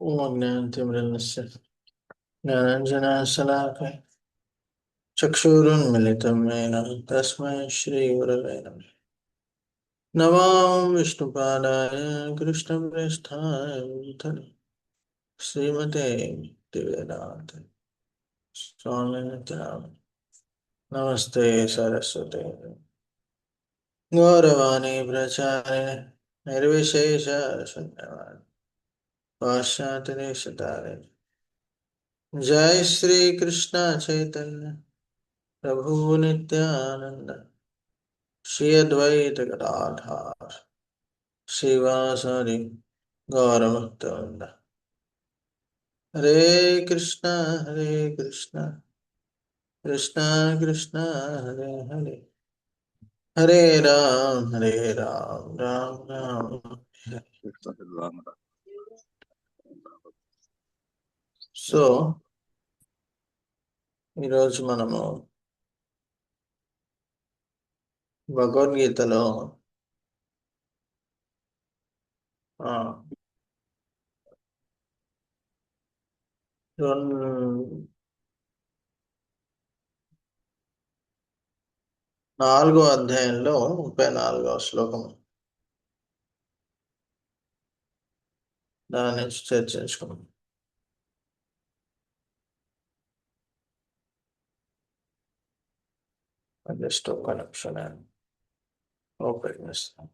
ज्ञानतिमिरस्य ज्ञानाञ्जनशलाकया चक्षुरुन्मिलितं येन तस्मै श्रीगुरवे नमः। नमो विष्णुपादाय कृष्णप्रेष्ठाय भूतले श्रीमते भक्तिवेदान्त स्वामिनिति नामिने। नमस्ते सरस्वते गौरवाणी प्रचारिणे निर्विशेषशून्यवादी पाश्चात्यदेशतारिणे। जय श्री कृष्ण चैतन्य प्रभु नित्यानंद श्री अद्वैत गदाधर श्रीवासरि गौरभक्तवृंद। हरे कृष्णा कृष्णा कृष्णा हरे हरे, हरे राम राम राम हरे। సో ఈరోజు మనము భగవద్గీతలో నాలుగో అధ్యాయంలో 34వ శ్లోకం దాని నుంచి చర్చించుకున్నాం. జస్ట్ ఒక నిమిషం ఓపెన్ చేస్తాను.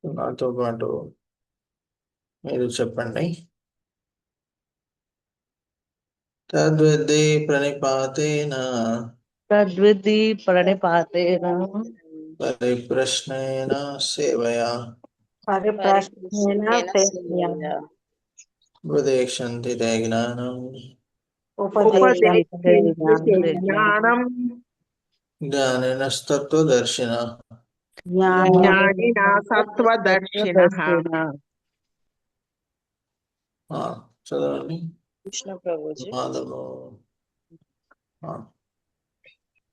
నాతో పాటు మీరు చెప్పండి. తద్విద్ధి ప్రణిపాతేన తద్విద్ధి ప్రణిపాతేన పరిప్రశ్నేన సేవయా పరిప్రశ్నేన సేవయా ఉపదేశంతి తే జ్ఞానం ఉపదేశంతే జ్ఞానం జ్ఞానినస్తత్వదర్శిన జ్ఞానినా సత్వదర్శినః. చదవండి. కృష్ణ ప్రభుజీ,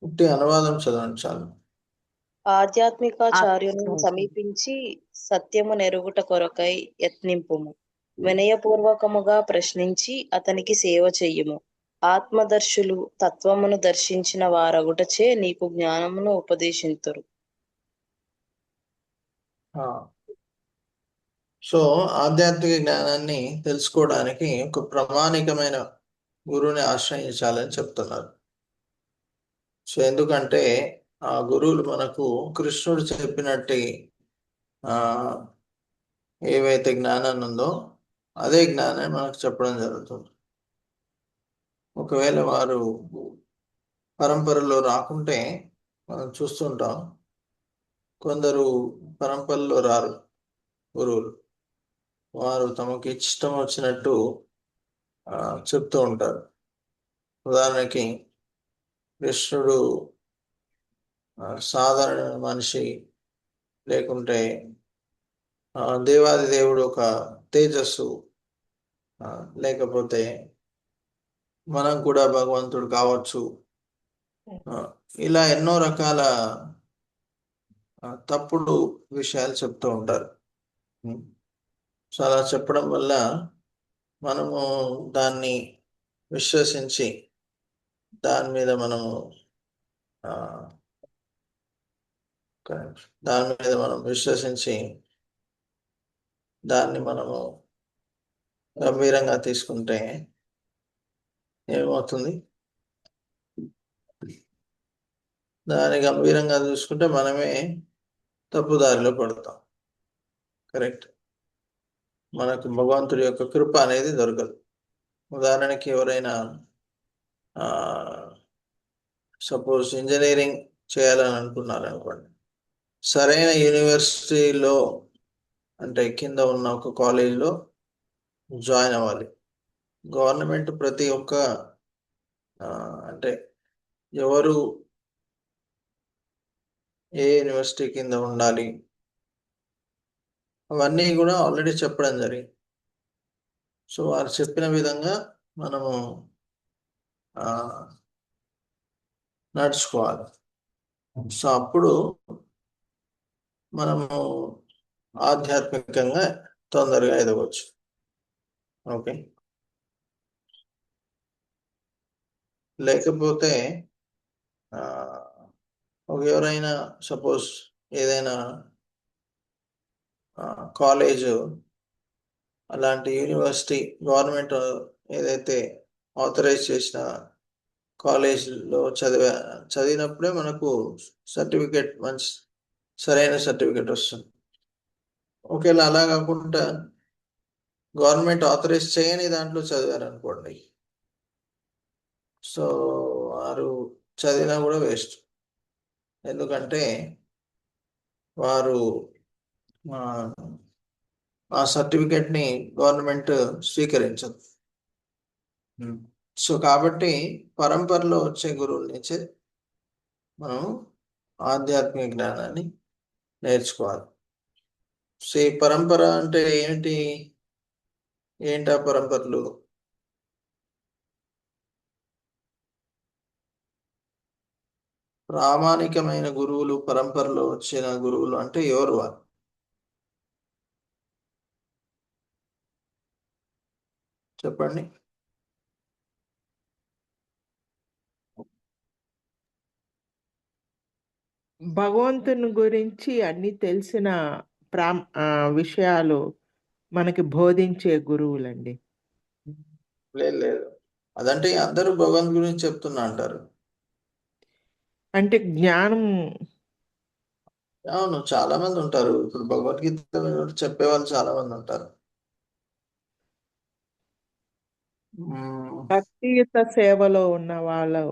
ఉట్టి అనువాదం చదవండి చాలు. ఆధ్యాత్మికాచార్యుని సమీపించి సత్యము నెరుగుట కొరకై యత్నింపుము. వినయపూర్వకముగా ప్రశ్నించి అతనికి సేవ చెయ్యుము. ఆత్మదర్శులు తత్వమును దర్శించిన వారగుటచే నీకు జ్ఞానమును ఉపదేశింతురు. సో ఆధ్యాత్మిక జ్ఞానాన్ని తెలుసుకోవడానికి ఒక ప్రామాణికమైన గురువుని ఆశ్రయించాలని చెప్తున్నారు. సో ఎందుకంటే ఆ గురువులు మనకు కృష్ణుడు చెప్పినట్టు ఏవైతే జ్ఞానం ఉందో అదే జ్ఞానాన్ని మనకు చెప్పడం జరుగుతుంది. ఒకవేళ వారు పరంపరలో రాకుంటే మనం చూస్తుంటాం, కొందరు పరంపరలో రారు గురువులు, వారు తమకి ఇష్టం వచ్చినట్టు చెప్తూ ఉంటారు. ఉదాహరణకి కృష్ణుడు సాధారణ మనిషి, లేకుంటే దేవాది దేవుడు ఒక తేజస్సు, లేకపోతే మనం కూడా భగవంతుడు కావచ్చు, ఇలా ఎన్నో రకాల తప్పుడు విషయాలు చెప్తూ ఉంటారు. సో అలా చెప్పడం వల్ల మనము దాన్ని విశ్వసించి దాని మీద మనము విశ్వసించి దాన్ని మనము గంభీరంగా తీసుకుంటే ఏమవుతుంది? దాన్ని గంభీరంగా చూసుకుంటే మనమే తప్పుదారిలో పడతాం. కరెక్ట్. మనకు భగవంతుడి యొక్క కృప అనేది దొరకదు. ఉదాహరణకి ఎవరైనా సపోజ్ ఇంజనీరింగ్ చేయాలని అనుకున్నారు అనుకోండి, సరైన యూనివర్సిటీలో అంటే కింద ఉన్న ఒక కాలేజీలో జాయిన్ అవ్వాలి. గవర్నమెంట్ ప్రతి ఒక్క అంటే ఎవరు ఏ యూనివర్సిటీ కింద ఉండాలి, అవన్నీ కూడా ఆల్రెడీ చెప్పడం జరిగింది. సో వారు చెప్పిన విధంగా మనము నడుచుకోవాలి. సో అప్పుడు మనము ఆధ్యాత్మికంగా తొందరగా ఎదగవచ్చు. ఓకే, లేకపోతే ఎవరైనా సపోజ్ ఏదైనా కాలేజ్ అలాంటి యూనివర్సిటీ గవర్నమెంట్ ఏదైతే ఆథరైజ్ చేసిన కాలేజీలో చదివినప్పుడే మనకు సర్టిఫికేట్ మంచి సరైన సర్టిఫికేట్ వస్తుంది. ఒకవేళ అలా కాకుండా గవర్నమెంట్ ఆథరైజ్ చేయని దాంట్లో చదివారనుకోండి, సో వారు చదివినా కూడా వేస్ట్. ఎందుకంటే వారు ఆ సర్టిఫికేట్ని గవర్నమెంట్ స్వీకరించదు. సో కాబట్టి పరంపరలో వచ్చే గురువుల నుంచి మనం ఆధ్యాత్మిక జ్ఞానాన్ని నేర్చుకోవాలి. సో ఈ పరంపర అంటే ఏంటి ఆ పరంపరలు? ప్రామాణికమైన గురువులు, పరంపరలో వచ్చిన గురువులు అంటే ఎవరు వారు? చెప్పండి. భగవంతుని గురించి అన్ని తెలిసిన విషయాలు మనకి బోధించే గురువులండి. లేదు, అదంటే అందరూ భగవంతు గురించి చెప్తున్నా అంటారు. అంటే జ్ఞానం. అవును, చాలా మంది ఉంటారు. ఇప్పుడు భగవద్గీత చెప్పే వాళ్ళు చాలా మంది ఉంటారు. భక్తియుత సేవలో ఉన్న వాళ్ళు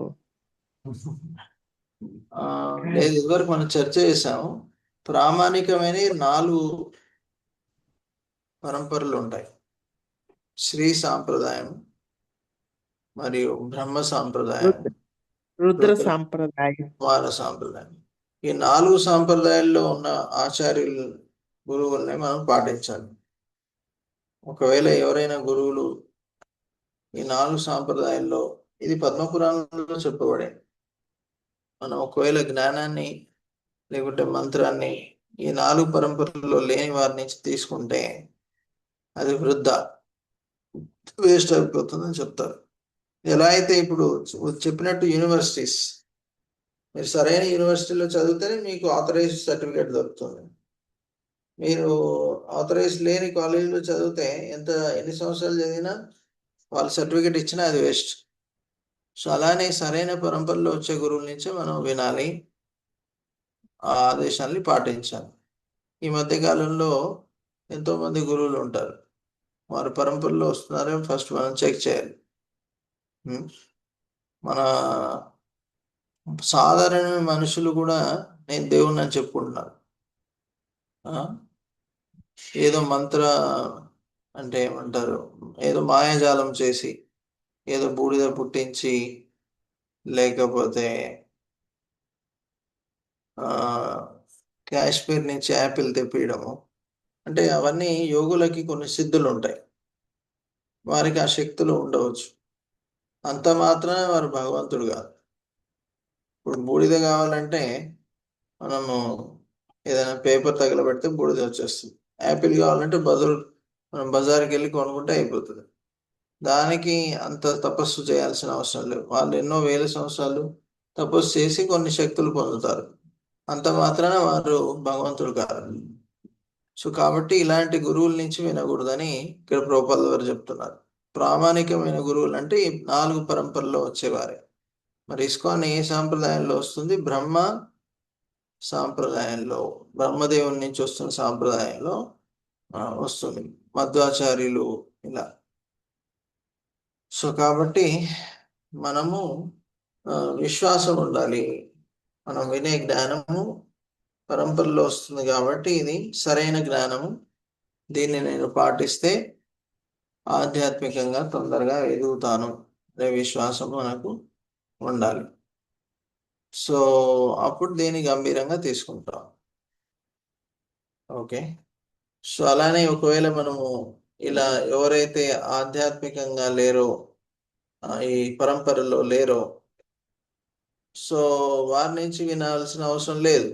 లేదు, ఇదివరకు మనం చర్చ చేసాము. ప్రామాణికమైన 4 పరంపరలు ఉంటాయి. శ్రీ సాంప్రదాయం, మరియు బ్రహ్మ సాంప్రదాయం, రుద్ర సాంప్రదాయం, కుమార సాంప్రదాయం. ఈ 4 సాంప్రదాయాల్లో ఉన్న ఆచార్యులు, గురువుల్ని మనం పాటించాలి. ఒకవేళ ఎవరైనా గురువులు ఈ 4 సాంప్రదాయాల్లో, ఇది పద్మపురాణంలో చెప్పబడింది, మనం ఒకవేళ జ్ఞానాన్ని లేకుంటే మంత్రాన్ని ఈ 4 పరంపరల్లో లేని వారి నుంచి తీసుకుంటే అది వృద్ధ, వేస్ట్ అయిపోతుందని చెప్తారు. ఎలా అయితే ఇప్పుడు చెప్పినట్టు యూనివర్సిటీస్, మీరు సరైన యూనివర్సిటీలో చదివితేనే మీకు ఆథరైజ్ సర్టిఫికేట్ దొరుకుతుంది. మీరు ఆథరైజ్ లేని కాలేజీలో చదివితే ఎన్ని సంవత్సరాలు చదివినా వాళ్ళు సర్టిఫికేట్ ఇచ్చినా అది వేస్ట్. సో అలానే సరైన పరంపరలో వచ్చే గురువుల నుంచే మనం వినాలి, ఆ ఆదేశాన్ని పాటించాలి. ఈ మధ్యకాలంలో ఎంతోమంది గురువులు ఉంటారు, వారి పరంపరలో వస్తున్నారో ఫస్ట్ మనం చెక్ చేయాలి. మన సాధారణ మనుషులు కూడా నేను దేవుణ్ణి అని చెప్పుకుంటున్నారు. ఏదో మంత్ర అంటే ఏమంటారు, ఏదో మాయాజాలం చేసి, ఏదో బూడిద పుట్టించి, లేకపోతే కాశ్మీర్ నుంచి యాపిల్ తెప్పియడము, అంటే అవన్నీ యోగులకి కొన్ని సిద్ధులు ఉంటాయి, వారికి ఆ శక్తులు ఉండవచ్చు. అంత మాత్రాన వారు భగవంతుడు కాదు. ఇప్పుడు బూడిద కావాలంటే మనము ఏదైనా పేపర్ తగలబెడితే బూడిద వచ్చేస్తుంది. యాపిల్ కావాలంటే మనం బజార్కి వెళ్ళి కొనుక్కుంటే అయిపోతుంది. దానికి అంత తపస్సు చేయాల్సిన అవసరం లేదు. వాళ్ళు ఎన్నో వేల సంవత్సరాలు తపస్సు చేసి కొన్ని శక్తులు పొందుతారు. అంత మాత్రాన వారు భగవంతుడు కాదు. సో కాబట్టి ఇలాంటి గురువుల నుంచి వినకూడదని ఇక్కడ ప్రభుపాద వారు చెప్తున్నారు. ప్రామాణికమైన గురువులు అంటే ఈ 4 పరంపరలో వచ్చేవారే. మరి ఇస్కాన్ ఏ సాంప్రదాయంలో వస్తుంది? బ్రహ్మ సాంప్రదాయంలో, బ్రహ్మదేవుని నుంచి వస్తున్న సాంప్రదాయంలో వస్తుంది, మధ్వాచార్యులు ఇలా. సో కాబట్టి మనము విశ్వాసం ఉండాలి. మనం వినే జ్ఞానము పరంపరలో వస్తుంది కాబట్టి ఇది సరైన జ్ఞానము, దీన్ని నేను పాటిస్తే ఆధ్యాత్మికంగా తొందరగా ఎదుగుతాను అనే విశ్వాసం మనకు ఉండాలి. సో అప్పుడు దీన్ని గంభీరంగా తీసుకుంటాం. ఓకే, సో అలానే ఒకవేళ మనము ఇలా ఎవరైతే ఆధ్యాత్మికంగా లేరో, ఈ పరంపరలో లేరో, సో వారి నుంచి వినాల్సిన అవసరం లేదు.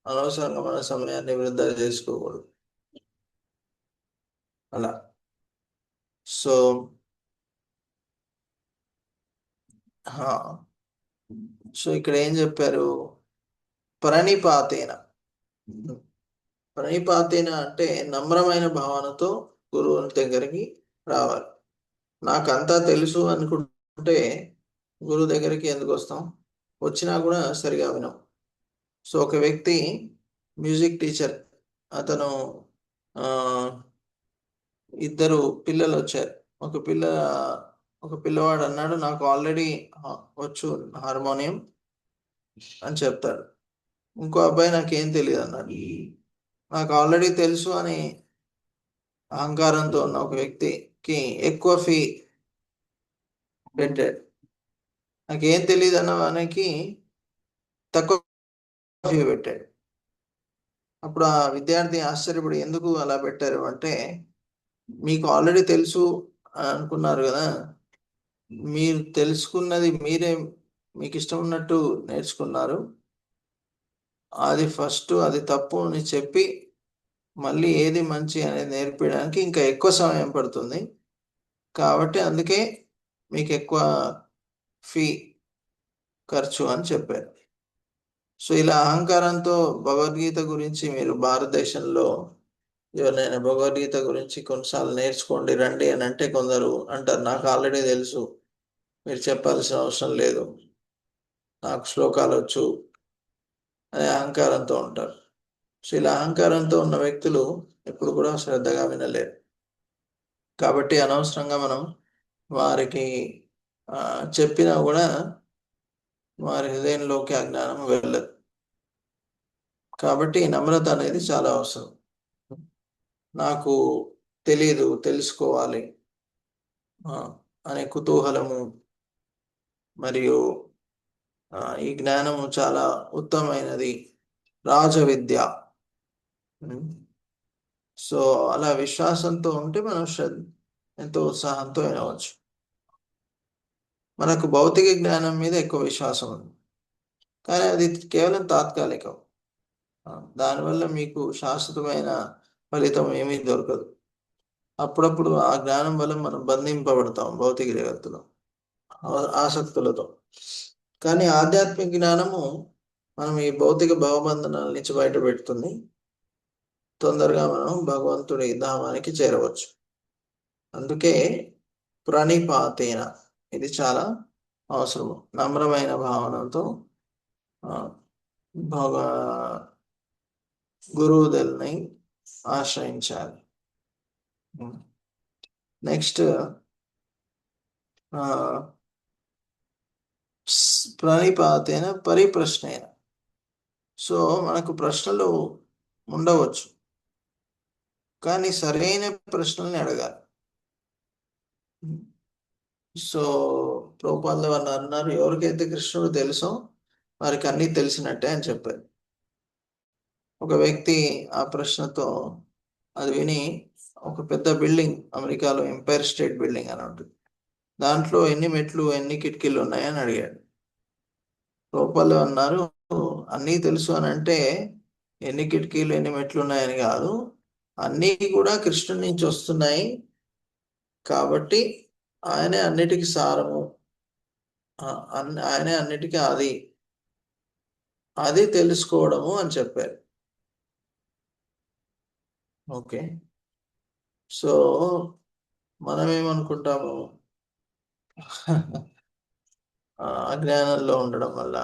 అనవసరంగా మన సమయాన్ని వృధా చేసుకోకూడదు అలా. సో సో ఇక్కడ ఏం చెప్పారు? ప్రణిపాతేన. ప్రణిపాతేన అంటే నమ్రమైన భావనతో గురువుని దగ్గరికి రావాలి. నాకంతా తెలుసు అనుకుంటే గురువు దగ్గరికి ఎందుకు వస్తాం? వచ్చినా కూడా సరిగా వినం. సో ఒక వ్యక్తి మ్యూజిక్ టీచర్, అతను ఇద్దరు పిల్లలు వచ్చారు. ఒక పిల్లవాడు అన్నాడు, నాకు ఆల్రెడీ వచ్చు హార్మోనియం అని చెప్తాడు. ఇంకో అబ్బాయి నాకేం తెలియదు అన్నాడు. నాకు ఆల్రెడీ తెలుసు అని అహంకారంతో ఉన్న ఒక వ్యక్తికి ఎక్కువ ఫీ పెట్టాడు. నాకేం తెలియదు అన్న వానికి తక్కువ ఫీ పెట్టాడు. అప్పుడు ఆ విద్యార్థి ఆశ్చర్యపడి, ఎందుకు అలా పెట్టారు అంటే, మీకు ఆల్రెడీ తెలుసు అనుకున్నారు కదా, మీరు తెలుసుకున్నది మీరే మీకు ఇష్టం ఉన్నట్టు నేర్చుకున్నారు. అది ఫస్ట్ అది తప్పు అని చెప్పి మళ్ళీ ఏది మంచి అనేది నేర్పించడానికి ఇంకా ఎక్కువ సమయం పడుతుంది. కాబట్టి అందుకే మీకు ఎక్కువ ఫీ ఖర్చు అని చెప్పారు. సో ఇలా అహంకారంతో భగవద్గీత గురించి మీరు భారతదేశంలో ఎవరైనా భగవద్గీత గురించి కొన్నిసార్లు నేర్చుకోండి రండి అని అంటే, కొందరు అంటారు నాకు ఆల్రెడీ తెలుసు, మీరు చెప్పాల్సిన అవసరం లేదు, నాకు శ్లోకాలు వచ్చు అనే అహంకారంతో ఉంటారు. సో ఇలా అహంకారంతో ఉన్న వ్యక్తులు ఎప్పుడు కూడా శ్రద్ధగా వినలేరు. కాబట్టి అనవసరంగా మనం వారికి చెప్పినా కూడా వారి హృదయంలోకి అజ్ఞానం వెళ్ళదు. కాబట్టి నమ్రత అనేది చాలా అవసరం. నాకు తెలీదు, తెలుసుకోవాలి అనే కుతూహలము మరియు ఈ జ్ఞానము చాలా ఉత్తమమైనది, రాజ విద్య. సో అలా విశ్వాసంతో ఉంటే మనం ఎంతో ఉత్సాహంతో వినవచ్చు. మనకు భౌతిక జ్ఞానం మీద ఎక్కువ విశ్వాసం ఉంది, కానీ అది కేవలం తాత్కాలికం. దానివల్ల మీకు శాశ్వతమైన ఫలితం ఏమీ దొరకదు. అప్పుడప్పుడు ఆ జ్ఞానం వల్ల మనం బంధింపబడతాం భౌతిక జగత్తులో ఆసక్తులతో. కానీ ఆధ్యాత్మిక జ్ఞానము మనం ఈ భౌతిక భావబంధనాల నుంచి బయటపెడుతుంది. తొందరగా మనం భగవంతుడి ధామానికి చేరవచ్చు. అందుకే ప్రణిపాతేన ఇది చాలా అవసరము. నమ్రమైన భావనతో గురువులని ఆశ్రయించాలి. నెక్స్ట్ ప్రణిపాతేన పరిప్రశ్నేన. సో మనకు ప్రశ్నలు ఉండవచ్చు, కానీ సరైన ప్రశ్నల్ని అడగాలి. సో ప్రభుపాదుల వారు అన్నారు, ఎవరికైతే కృష్ణుడు తెలుసో వారికి అన్నీ తెలిసినట్టే అని చెప్పారు. ఒక వ్యక్తి ఆ ప్రశ్నతో అది విని, ఒక పెద్ద బిల్డింగ్ అమెరికాలో ఎంపైర్ స్టేట్ బిల్డింగ్ అని ఉంటుంది, దాంట్లో ఎన్ని మెట్లు ఎన్ని కిటికీలు ఉన్నాయని అడిగాడు. ప్రభుపాదులు అన్నారు, అన్నీ తెలుసు అని అంటే ఎన్ని కిటికీలు ఎన్ని మెట్లు ఉన్నాయని కాదు, అన్నీ కూడా కృష్ణుడి నుంచి వస్తున్నాయి కాబట్టి ఆయనే అన్నిటికీ సారము, ఆయనే అన్నిటికీ అది తెలుసుకోవడము అని చెప్పారు. ఓకే, సో మనం ఏమనుకుంటాము, అజ్ఞానంలో ఉండడం వల్ల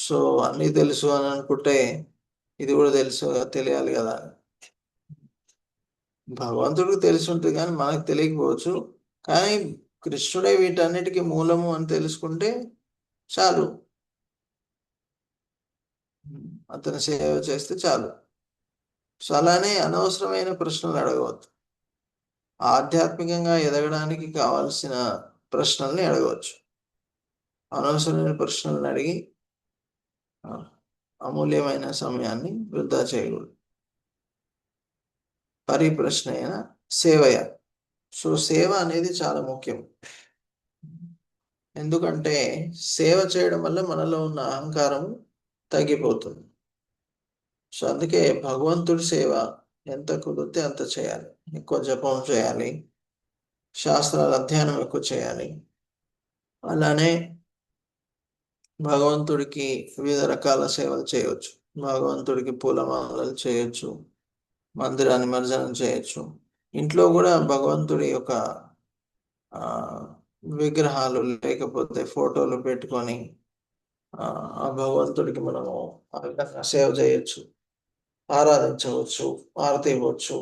సో అన్నీ తెలుసు అని అనుకుంటే ఇది కూడా తెలియాలి కదా. భగవంతుడికి తెలిసి ఉంటుంది కానీ మనకు తెలియకపోవచ్చు. కానీ కృష్ణుడే వీటన్నిటికీ మూలము అని తెలుసుకుంటే చాలు, అతని సేవ చేస్తే చాలు. సో అలానే అనవసరమైన ప్రశ్నలు అడగవద్దు. ఆధ్యాత్మికంగా ఎదగడానికి కావాల్సిన ప్రశ్నల్ని అడగవచ్చు. అనవసరమైన ప్రశ్నలను అడిగి అమూల్యమైన సమయాన్ని వృధా చేయకూడదు. పరిప్రశ్న అయిన సేవయ. సో సేవ అనేది చాలా ముఖ్యం. ఎందుకంటే సేవ చేయడం వల్ల మనలో ఉన్న అహంకారం తగ్గిపోతుంది. సో అందుకే భగవంతుడి సేవ ఎంత కుదిరితే అంత చేయాలి. ఎక్కువ జపం చేయాలి, శాస్త్రాల అధ్యయనం ఎక్కువ చేయాలి. అలానే భగవంతుడికి వివిధ రకాల సేవలు చేయవచ్చు. భగవంతుడికి పూలమాలలు చేయొచ్చు, మందిరాన్ని నిమజ్జనం చేయొచ్చు. ఇంట్లో కూడా భగవంతుడి యొక్క విగ్రహాలు లేకపోతే ఫోటోలు పెట్టుకొని ఆ భగవంతుడికి మనము ఆ విధంగా సేవ చేయొచ్చు, ఆరాధించవచ్చు, ఆరతి ఇవ్వచ్చు,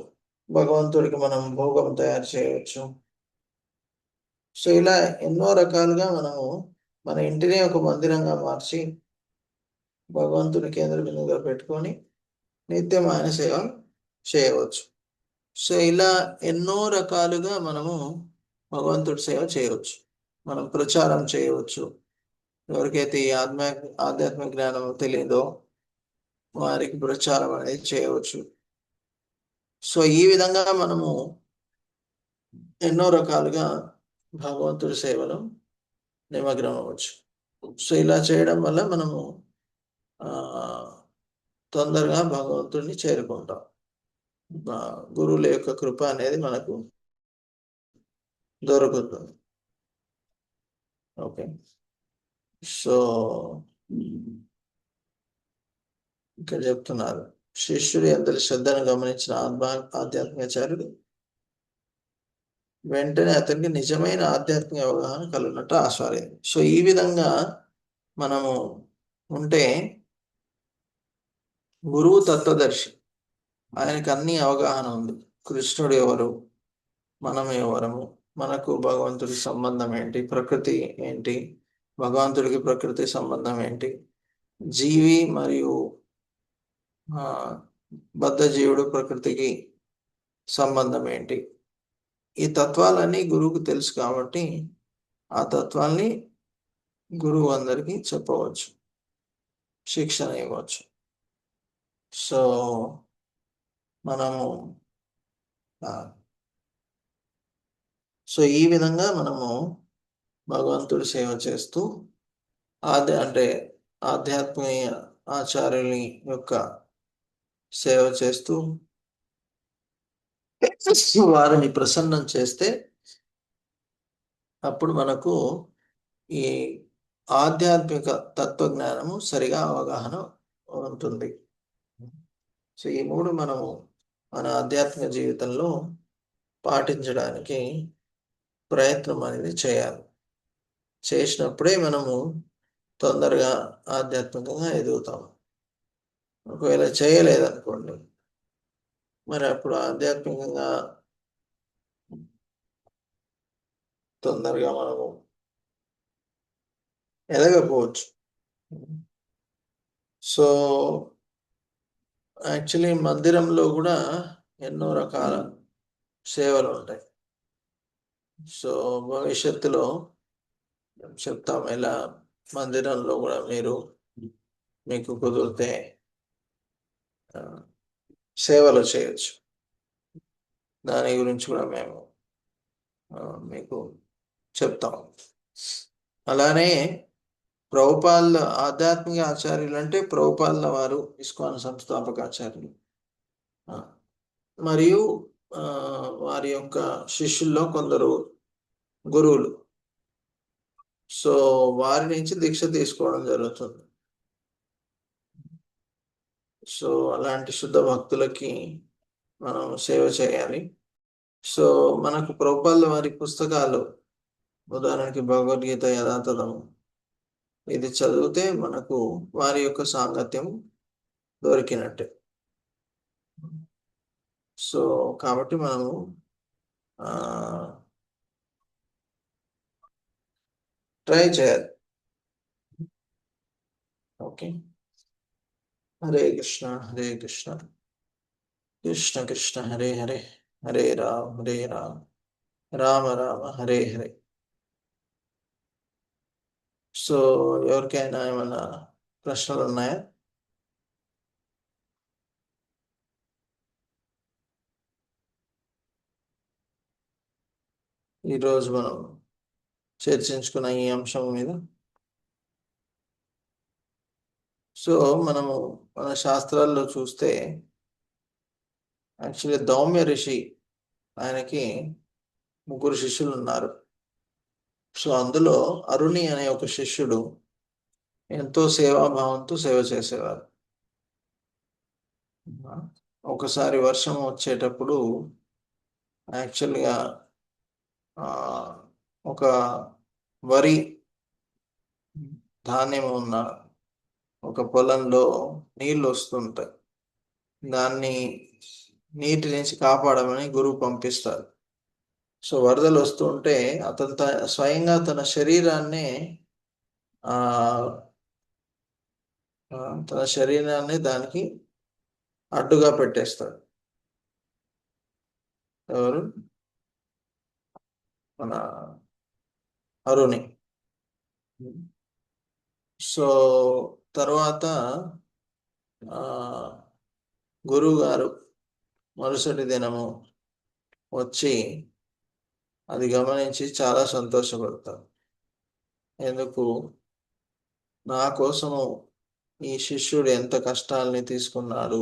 భగవంతుడికి మనం భోగం తయారు చేయవచ్చు. సో ఇలా ఎన్నో రకాలుగా మనము మన ఇంటిని ఒక మందిరంగా మార్చి భగవంతుని కేంద్ర బిందువుగా పెట్టుకొని నిత్యం ఆయన సేవ చేయవచ్చు. సో ఇలా ఎన్నో రకాలుగా మనము భగవంతుడి సేవ చేయవచ్చు. మనం ప్రచారం చేయవచ్చు. ఎవరికైతే ఈ ఆధ్యాత్మిక జ్ఞానం తెలియదో వారికి ప్రచారం అనేది చేయవచ్చు. సో ఈ విధంగా మనము ఎన్నో రకాలుగా భగవంతుడి సేవలో నిమగ్నం అవ్వచ్చు. సో ఇలా చేయడం వల్ల మనము తొందరగా భగవంతుడిని చేరుకుంటాం. గురువుల యొక్క కృప అనేది మనకు దొరుకుతుంది. ఓకే, సో ఇక్కడ చెప్తున్నారు, శిష్యుడి అందరి శ్రద్ధను గమనించిన ఆధ్యాత్మికాచార్యుడు వెంటనే అతనికి నిజమైన ఆధ్యాత్మిక అవగాహన కలుగునట్టు ఆస్వాదించింది. సో ఈ విధంగా మనము ఉంటే గురువు తత్వదర్శి, ఆయనకు అన్ని అవగాహన ఉంది. కృష్ణుడు ఎవరు, మనం ఎవరము, మనకు భగవంతుడి సంబంధం ఏంటి, ప్రకృతి ఏంటి, భగవంతుడికి ప్రకృతి సంబంధం ఏంటి, జీవి మరియు బద్ధజీవుడు ప్రకృతికి సంబంధం ఏంటి, ఈ తత్వాలన్నీ గురువుకు తెలుసు. కాబట్టి ఆ తత్వాల్ని గురువు అందరికీ చెప్పవచ్చు, శిక్షణ ఇవ్వచ్చు. సో మనము ఈ విధంగా మనము భగవంతుడి సేవ చేస్తూ అంటే ఆధ్యాత్మిక ఆచార్యుని యొక్క సేవ చేస్తూ వారిని ప్రసన్నం చేస్తే అప్పుడు మనకు ఈ ఆధ్యాత్మిక తత్వజ్ఞానము సరిగా అవగాహన ఉంటుంది. సో ఈ మూడు మనము మన ఆధ్యాత్మిక జీవితంలో పాటించడానికి ప్రయత్నం అనేది చేయాలి. చేసినప్పుడే మనము తొందరగా ఆధ్యాత్మికంగా ఎదుగుతాము. ఒకవేళ చేయలేదనుకోండి, మరి అప్పుడు ఆధ్యాత్మికంగా తొందరగా మనము ఎదగకపోవచ్చు. సో యాక్చువల్లీ మందిరంలో కూడా ఎన్నో రకాల సేవలు ఉంటాయి. సో భవిష్యత్తులో చెప్తాం ఎలా మందిరంలో కూడా మీకు కుదిరితే సేవలు చేయొచ్చు. దాని గురించి కూడా మేము మీకు చెప్తాం. అలానే ప్రభుపాదుల ఆధ్యాత్మిక ఆచార్యులు అంటే ప్రభుపాదుల వారు ఇస్కాన్ సంస్థాపక ఆచార్యులు, మరియు వారి యొక్క శిష్యుల్లో కొందరు గురువులు. సో వారి నుంచి దీక్ష తీసుకోవడం జరుగుతుంది. సో అలాంటి శుద్ధ భక్తులకి మనం సేవ చేయాలి. సో మనకు ప్రభుపాదుల వారి పుస్తకాలు, ఉదాహరణకి భగవద్గీత, యథాతథము, ఇది చదివితే మనకు వారి యొక్క సాంగత్యం దొరికినట్టే. సో కాబట్టి మనము ట్రై చేయాలి. ఓకే, హరే కృష్ణ హరే కృష్ణ కృష్ణ కృష్ణ హరే హరే, హరే రామ రామ రామ హరే హరే. సో ఎవరికైనా ఏమైనా ప్రశ్నలు ఉన్నాయా? ఈరోజు మనం చర్చించుకున్న ఈ అంశం మీద. సో మనము మన శాస్త్రాల్లో చూస్తే యాక్చువల్లీ దౌమ్య ఋషి ఆయనకి 3 శిష్యులు ఉన్నారు. సో అందులో అరుణి అనే ఒక శిష్యుడు ఎంతో సేవాభావంతో సేవ చేసేవారు. ఒకసారి వర్షం వచ్చేటప్పుడు యాక్చువల్గా ఒక వరి ధాన్యం ఉన్న ఒక పొలంలో నీళ్ళు వస్తుంటాయి. దాన్ని నీటి నుంచి కాపాడమని గురువు పంపిస్తారు. సో వరదలు వస్తుంటే అతను స్వయంగా తన శరీరాన్ని దానికి అడ్డుగా పెట్టేస్తాడు. ఎవరు? మన అరుణి. సో తర్వాత గురువు గారు మరుసటి దినము వచ్చి అది గమనించి చాలా సంతోషపడతారు. ఎందుకు? నా కోసము ఈ శిష్యుడు ఎంత కష్టాలని తీసుకున్నాడు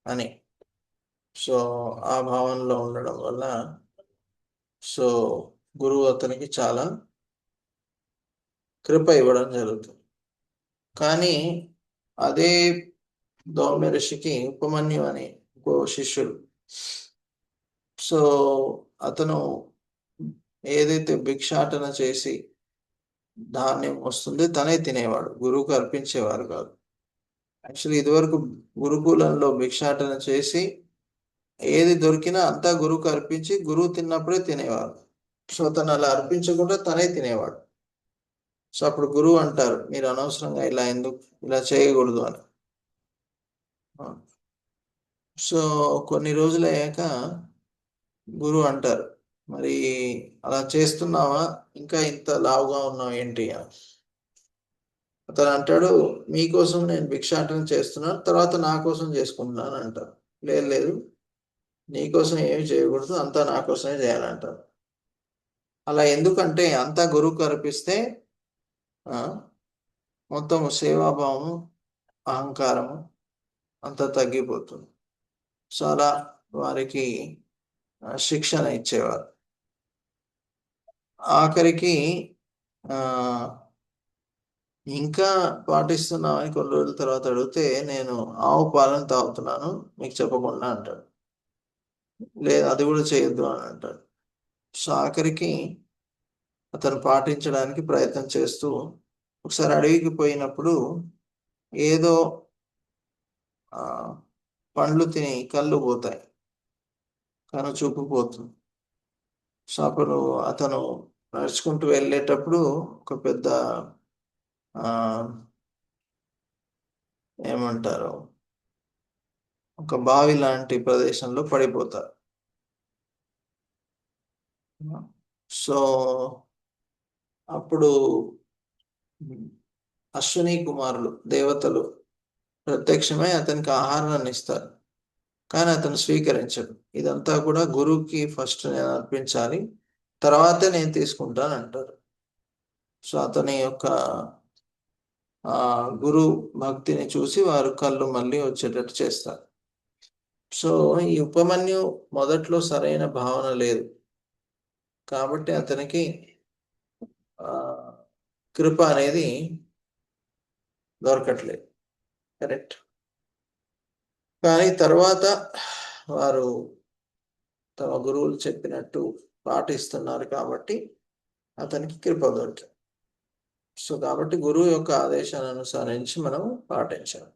అని. సో ఆ భావనలో ఉండడం వల్ల సో గురువు అతనికి చాలా కృప ఇవ్వడం జరుగుతుంది. కానీ అదే దౌమ్య ఋషికి ఉపమన్యు అని ఇంకో శిష్యుడు. సో అతను ఏదైతే భిక్షాటన చేసి ధాన్యం వస్తుంది తనే తినేవాడు, గురువుకు అర్పించేవారు కాదు. యాక్చువల్లీ ఇదివరకు గురుకులంలో భిక్షాటన చేసి ఏది దొరికినా అంతా గురువుకు అర్పించి గురువు తిన్నప్పుడే తినేవాడు. సో తను అలా అర్పించకుండా తనే తినేవాడు. సో అప్పుడు గురువు అంటారు, మీరు అనవసరంగా ఇలా చేయకూడదు అని. సో కొన్ని రోజులు అయ్యాక గురువు అంటారు, మరి అలా చేస్తున్నావా, ఇంకా ఇంత లావుగా ఉన్నావు ఏంటి అని. అతను అంటాడు, మీకోసం నేను భిక్షాటన చేస్తున్నాను, తర్వాత నా కోసం చేసుకుంటున్నాను అంటారు. లేదు, నీకోసం ఏమి చేయకూడదు, అంతా నా కోసమే చేయాలంటారు. అలా ఎందుకంటే అంతా గురువుకు అర్పిస్తే మొత్తం సేవాభావము, అహంకారము అంతా తగ్గిపోతుంది. సో అలా వారికి శిక్షణ ఇచ్చేవారు. ఆఖరికి ఇంకా పాటిస్తున్నామని కొన్ని రోజుల తర్వాత అడిగితే, నేను ఆవు పాలను తాగుతున్నాను మీకు చెప్పకుండా అంటాడు. లేదు, అది కూడా చేయొద్దు అని అంటాడు. సో ఆఖరికి అతను పాటించడానికి ప్రయత్నం చేస్తూ ఒకసారి అడవికి పోయినప్పుడు ఏదో పండ్లు తిని కళ్ళు పోతాయి, కను చూపు పోతుంది. సో అప్పుడు అతను నడుచుకుంటూ వెళ్ళేటప్పుడు ఒక పెద్ద ఏమంటారు, ఒక బావి లాంటి ప్రదేశంలో పడిపోతారు. సో అప్పుడు అశ్విని కుమారులు, దేవతలు ప్రత్యక్షమై అతనికి ఆహారాన్ని ఇస్తారు. కానీ అతను స్వీకరించడు. ఇదంతా కూడా గురువుకి ఫస్ట్ నేను అర్పించాలి, తర్వాతే నేను తీసుకుంటాను అంటారు. సో అతని యొక్క గురు భక్తిని చూసి వారు కళ్ళు మళ్ళీ వచ్చేటట్టు చేస్తారు. సో ఈ ఉపమన్యు మొదట్లో సరైన భావన లేదు కాబట్టి అతనికి కృప అనేది దొరకట్లేదు. కరెక్ట్. కానీ తర్వాత వారు తమ గురువులు చెప్పినట్టు పాటిస్తున్నారు కాబట్టి అతనికి కృప దొరికింది. సో కాబట్టి గురువు యొక్క ఆదేశాన్ని అనుసరించి మనం పాటించాలి.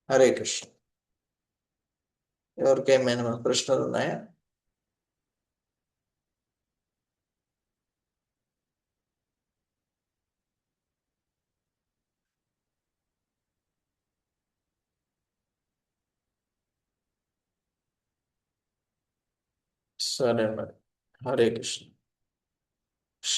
హరే కృష్ణ. ఎవరికేమైనా ప్రశ్నలు ఉన్నాయా? సరే మరి. హరే కృష్ణ.